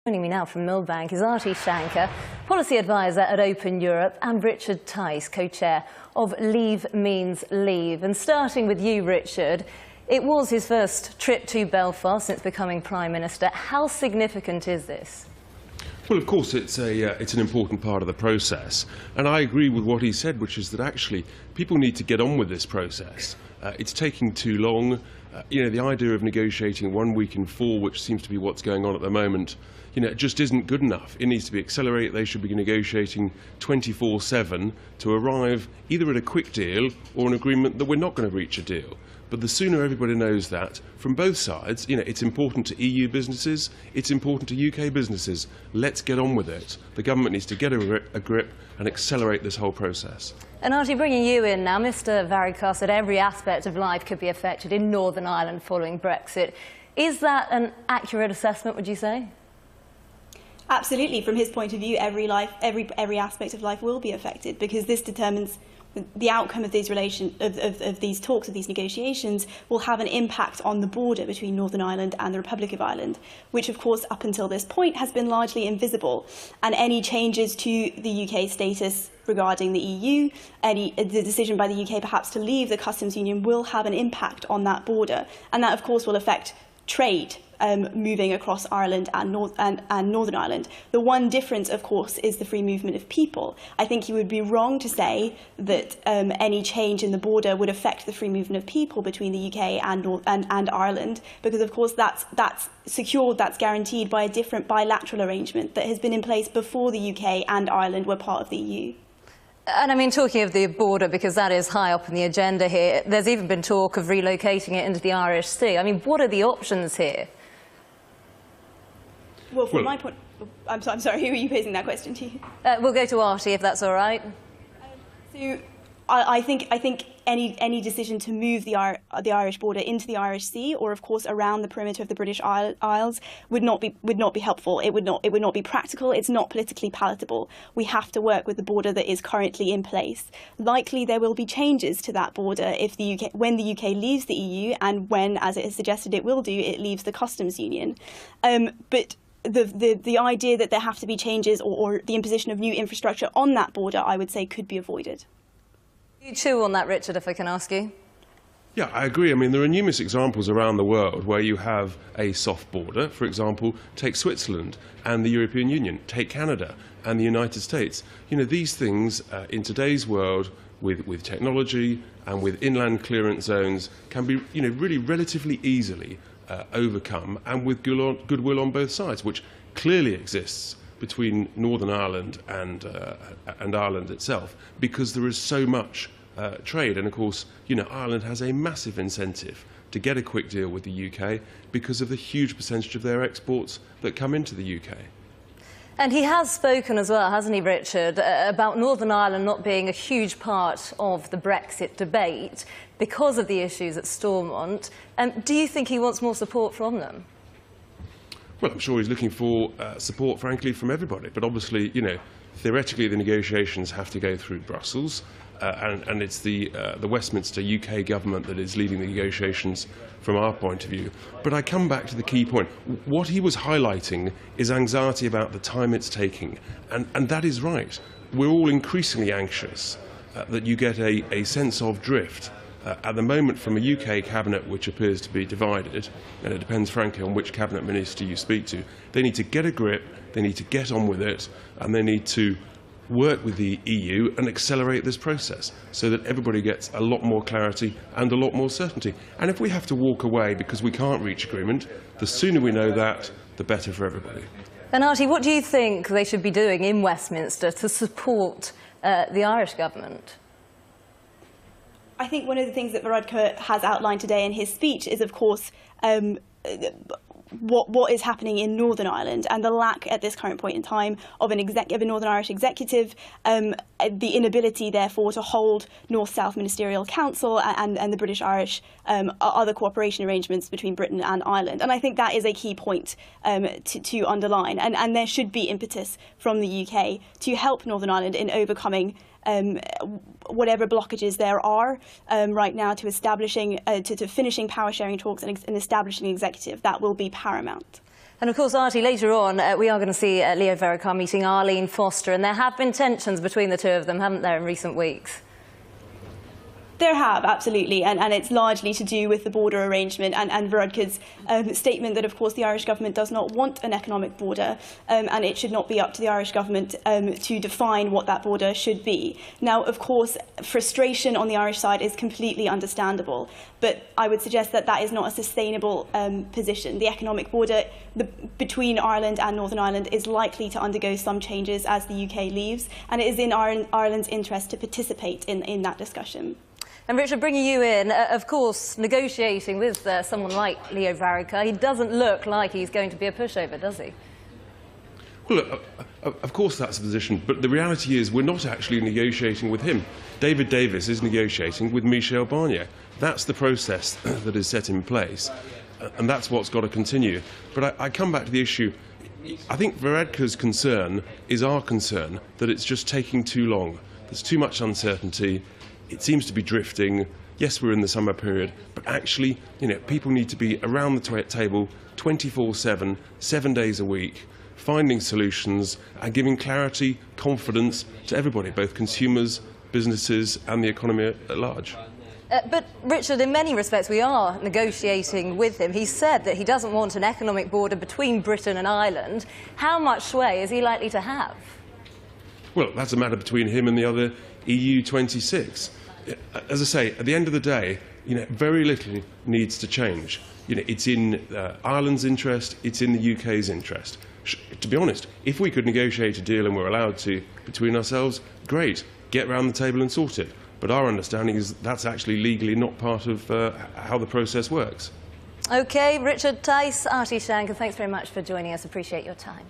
Joining me now from Millbank is Artie Shankar, Policy Advisor at Open Europe, and Richard Tice, Co-Chair of Leave Means Leave. And starting with you, Richard, it was his first trip to Belfast since becoming Prime Minister. How significant is this? Well, of course, it's an important part of the process. And I agree with what he said, which is that actually people need to get on with this process. It's taking too long. The idea of negotiating 1 week in 4, which seems to be what's going on at the moment, it just isn't good enough. It needs to be accelerated. They should be negotiating 24/7 to arrive either at a quick deal or an agreement that we're not going to reach a deal. But the sooner everybody knows that, from both sides, it's important to EU businesses, it's important to UK businesses. Let's get on with it. The government needs to get a grip and accelerate this whole process. And Artie, bringing you in now, Mr Varadkar said every aspect of life could be affected in Northern Ireland following Brexit. Is that an accurate assessment, would you say? Absolutely. From his point of view, every aspect of life will be affected, because this determines the outcome of these these talks, of these negotiations, will have an impact on the border between Northern Ireland and the Republic of Ireland, which, of course, up until this point has been largely invisible. And any changes to the UK status regarding the EU, the decision by the UK perhaps to leave the customs union, will have an impact on that border. And that, of course, will affect trade moving across Ireland and Northern Ireland. The one difference, of course, is the free movement of people. I think you would be wrong to say that any change in the border would affect the free movement of people between the UK and Ireland, because, of course, that's secured, that's guaranteed by a different bilateral arrangement that has been in place before the UK and Ireland were part of the EU. And I mean, talking of the border, because that is high up on the agenda here, there's even been talk of relocating it into the Irish Sea. I mean, what are the options here? Well, from my point, I'm sorry, who are you posing that question to? We'll go to Artie, if that's all right. So, I think any decision to move the Irish border into the Irish Sea, or of course around the perimeter of the British Isles, would not be helpful. It would not be practical. It's not politically palatable. We have to work with the border that is currently in place. Likely there will be changes to that border when the UK leaves the EU, and when, as it has suggested it will do, it leaves the customs union. But the idea that there have to be changes or the imposition of new infrastructure on that border, I would say, could be avoided. You chew on that, Richard, if I can ask you. Yeah, I agree. I mean, there are numerous examples around the world where you have a soft border. For example, take Switzerland and the European Union, take Canada and the United States. These things in today's world, with technology and with inland clearance zones, can be really relatively easily overcome, and with goodwill on both sides, which clearly exists between Northern Ireland and Ireland itself, because there is so much trade. And of course, Ireland has a massive incentive to get a quick deal with the UK because of the huge percentage of their exports that come into the UK. And he has spoken as well, hasn't he, Richard, about Northern Ireland not being a huge part of the Brexit debate because of the issues at Stormont. Do you think he wants more support from them? Well, I'm sure he's looking for support, frankly, from everybody. But obviously, theoretically, the negotiations have to go through Brussels, and it's the Westminster UK government that is leading the negotiations from our point of view. But I come back to the key point. What he was highlighting is anxiety about the time it's taking, and that is right. We're all increasingly anxious that you get a sense of drift. At the moment, from a UK cabinet which appears to be divided, and it depends frankly on which cabinet minister you speak to, they need to get a grip, they need to get on with it, and they need to work with the EU and accelerate this process so that everybody gets a lot more clarity and a lot more certainty. And if we have to walk away because we can't reach agreement, the sooner we know that, the better for everybody. And Artie, what do you think they should be doing in Westminster to support the Irish government? I think one of the things that Varadkar has outlined today in his speech is, of course, what is happening in Northern Ireland, and the lack at this current point in time of a Northern Irish executive, the inability, therefore, to hold North-South Ministerial Council and the British-Irish other cooperation arrangements between Britain and Ireland. And I think that is a key point to underline. And there should be impetus from the UK to help Northern Ireland in overcoming whatever blockages there are right now to establishing, to finishing power sharing talks and establishing an executive. That will be paramount. And of course, Artie, later on, we are going to see Leo Varadkar meeting Arlene Foster, and there have been tensions between the two of them, haven't there, in recent weeks? There have, absolutely, and it's largely to do with the border arrangement and Varadkar's statement that, of course, the Irish government does not want an economic border, and it should not be up to the Irish government to define what that border should be. Now, of course, frustration on the Irish side is completely understandable, but I would suggest that that is not a sustainable position. The economic border between Ireland and Northern Ireland is likely to undergo some changes as the UK leaves, and it is in Ireland's interest to participate in that discussion. And Richard, bringing you in, of course, negotiating with someone like Leo Varadkar, he doesn't look like he's going to be a pushover, does he? Well, look, of course that's the position, but the reality is we're not actually negotiating with him. David Davis is negotiating with Michel Barnier. That's the process that is set in place, and that's what's got to continue. But I come back to the issue. I think Varadkar's concern is our concern, that it's just taking too long. There's too much uncertainty. It seems to be drifting. Yes, we're in the summer period, but actually, people need to be around the table 24/7, 7 days a week, finding solutions and giving clarity, confidence to everybody, both consumers, businesses and the economy at large. But, Richard, in many respects, we are negotiating with him. He said that he doesn't want an economic border between Britain and Ireland. How much sway is he likely to have? Well, that's a matter between him and the other EU 26. As I say, at the end of the day, very little needs to change. It's in Ireland's interest, it's in the UK's interest. To be honest, if we could negotiate a deal and we're allowed to between ourselves, great, get round the table and sort it. But our understanding is that's actually legally not part of how the process works. OK, Richard, Tice, Artie Shankar, thanks very much for joining us. Appreciate your time.